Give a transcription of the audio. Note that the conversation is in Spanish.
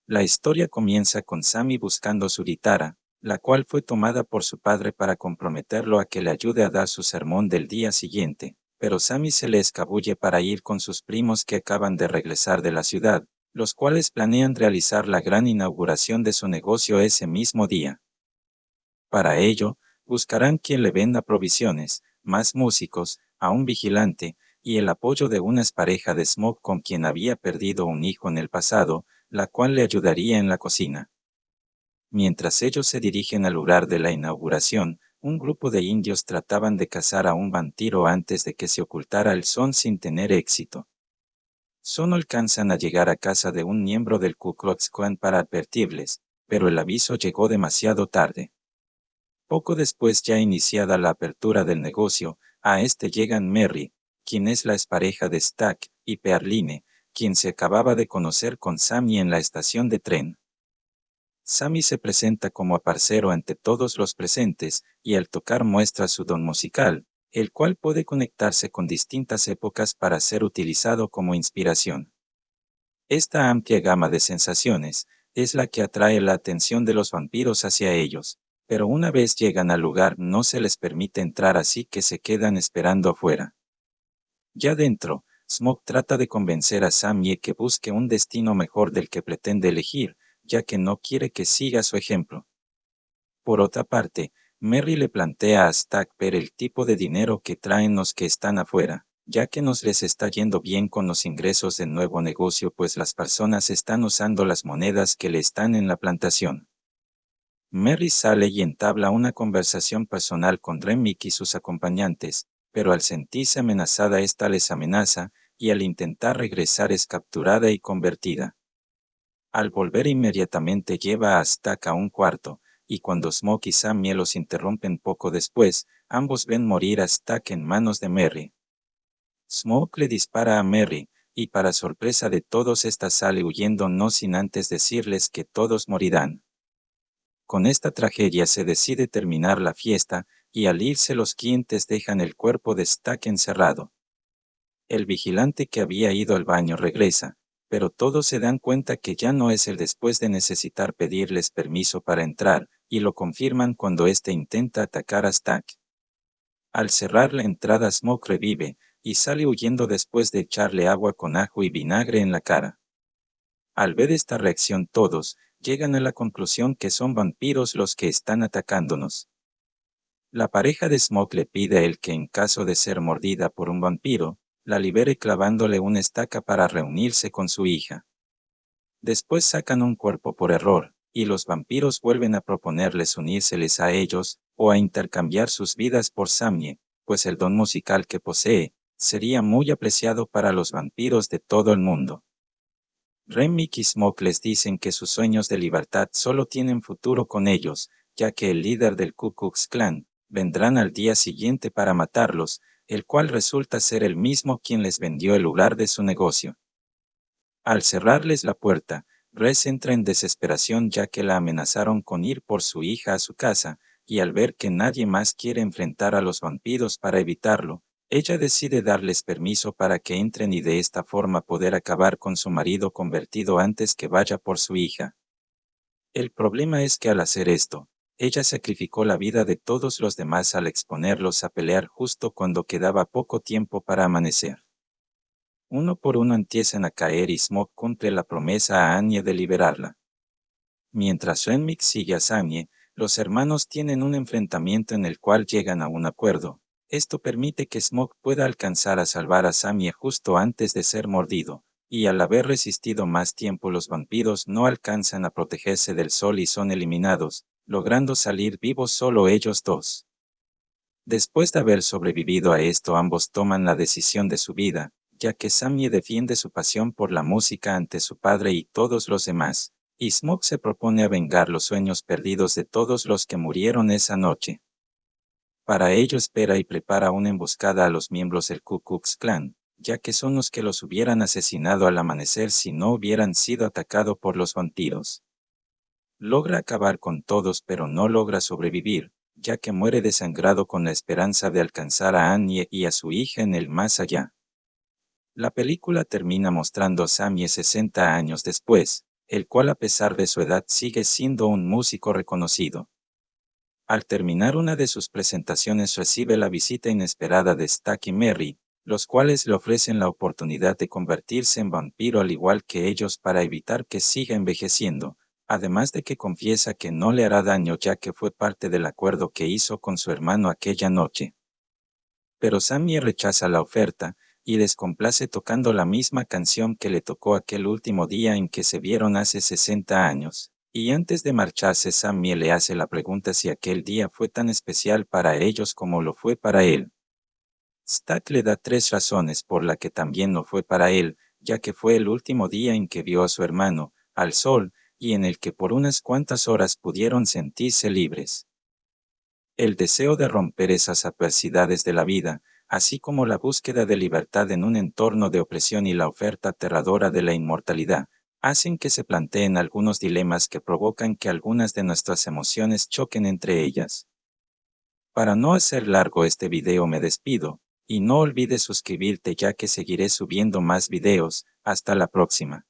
La historia comienza con Sammy buscando su guitarra, la cual fue tomada por su padre para comprometerlo a que le ayude a dar su sermón del día siguiente, pero Sammy se le escabulle para ir con sus primos que acaban de regresar de la ciudad, los cuales planean realizar la gran inauguración de su negocio ese mismo día. Para ello, buscarán quien le venda provisiones, más músicos, a un vigilante, y el apoyo de una pareja de Smoke con quien había perdido un hijo en el pasado, la cual le ayudaría en la cocina. Mientras ellos se dirigen al lugar de la inauguración, un grupo de indios trataban de cazar a un vampiro antes de que se ocultara el son sin tener éxito. Solo alcanzan a llegar a casa de un miembro del Ku Klux Klan para advertirles, pero el aviso llegó demasiado tarde. Poco después, ya iniciada la apertura del negocio, a este llegan Merry, quien es la expareja de Stack, y Pearline, quien se acababa de conocer con Sammy en la estación de tren. Sammy se presenta como parcero ante todos los presentes, y al tocar muestra su don musical, el cual puede conectarse con distintas épocas para ser utilizado como inspiración. Esta amplia gama de sensaciones es la que atrae la atención de los vampiros hacia ellos, pero una vez llegan al lugar no se les permite entrar, así que se quedan esperando afuera. Ya dentro, Smoke trata de convencer a Sammy que busque un destino mejor del que pretende elegir, ya que no quiere que siga su ejemplo. Por otra parte, Merry le plantea a Stack ver el tipo de dinero que traen los que están afuera, ya que nos les está yendo bien con los ingresos del nuevo negocio, pues las personas están usando las monedas que le están en la plantación. Merry sale y entabla una conversación personal con Remick y sus acompañantes, pero al sentirse amenazada esta les amenaza, y al intentar regresar es capturada y convertida. Al volver inmediatamente lleva a Stack a un cuarto, y cuando Smoke y Sammy los interrumpen poco después, ambos ven morir a Stack en manos de Merry. Smoke le dispara a Merry, y para sorpresa de todos esta sale huyendo no sin antes decirles que todos morirán. Con esta tragedia se decide terminar la fiesta, y al irse los clientes dejan el cuerpo de Stack encerrado. El vigilante que había ido al baño regresa, pero todos se dan cuenta que ya no es él después de necesitar pedirles permiso para entrar, y lo confirman cuando éste intenta atacar a Stack. Al cerrar la entrada, Smoke revive, y sale huyendo después de echarle agua con ajo y vinagre en la cara. Al ver esta reacción todos, llegan a la conclusión que son vampiros los que están atacándonos. La pareja de Smoke le pide a él que en caso de ser mordida por un vampiro, la libere clavándole una estaca para reunirse con su hija. Después sacan un cuerpo por error, y los vampiros vuelven a proponerles unírseles a ellos, o a intercambiar sus vidas por Sammy, pues el don musical que posee, sería muy apreciado para los vampiros de todo el mundo. Remick y Smoke les dicen que sus sueños de libertad solo tienen futuro con ellos, ya que el líder del Ku Klux Klan vendrán al día siguiente para matarlos, el cual resulta ser el mismo quien les vendió el lugar de su negocio. Al cerrarles la puerta, Rez entra en desesperación ya que la amenazaron con ir por su hija a su casa, y al ver que nadie más quiere enfrentar a los vampiros para evitarlo, ella decide darles permiso para que entren y de esta forma poder acabar con su marido convertido antes que vaya por su hija. El problema es que al hacer esto, ella sacrificó la vida de todos los demás al exponerlos a pelear justo cuando quedaba poco tiempo para amanecer. Uno por uno empiezan a caer y Smoke cumple la promesa a Anya de liberarla. Mientras Renwick sigue a Sammy, los hermanos tienen un enfrentamiento en el cual llegan a un acuerdo. Esto permite que Smoke pueda alcanzar a salvar a Sammy justo antes de ser mordido, y al haber resistido más tiempo los vampiros no alcanzan a protegerse del sol y son eliminados, logrando salir vivos solo ellos dos. Después de haber sobrevivido a esto, ambos toman la decisión de su vida, ya que Sammy defiende su pasión por la música ante su padre y todos los demás, y Smoke se propone a vengar los sueños perdidos de todos los que murieron esa noche. Para ello espera y prepara una emboscada a los miembros del Ku Klux Klan, ya que son los que los hubieran asesinado al amanecer si no hubieran sido atacados por los vampiros. Logra acabar con todos pero no logra sobrevivir, ya que muere desangrado con la esperanza de alcanzar a Annie y a su hija en el más allá. La película termina mostrando a Sammy 60 años después, el cual a pesar de su edad sigue siendo un músico reconocido. Al terminar una de sus presentaciones recibe la visita inesperada de Stuck y Merry, los cuales le ofrecen la oportunidad de convertirse en vampiro al igual que ellos para evitar que siga envejeciendo, además de que confiesa que no le hará daño ya que fue parte del acuerdo que hizo con su hermano aquella noche. Pero Sammy rechaza la oferta, y les complace tocando la misma canción que le tocó aquel último día en que se vieron hace 60 años. Y antes de marcharse, Sammy le hace la pregunta si aquel día fue tan especial para ellos como lo fue para él. Stack le da 3 razones por la que también no fue para él, ya que fue el último día en que vio a su hermano, al sol, y en el que por unas cuantas horas pudieron sentirse libres. El deseo de romper esas adversidades de la vida, así como la búsqueda de libertad en un entorno de opresión y la oferta aterradora de la inmortalidad, hacen que se planteen algunos dilemas que provocan que algunas de nuestras emociones choquen entre ellas. Para no hacer largo este video me despido, y no olvides suscribirte ya que seguiré subiendo más videos. Hasta la próxima.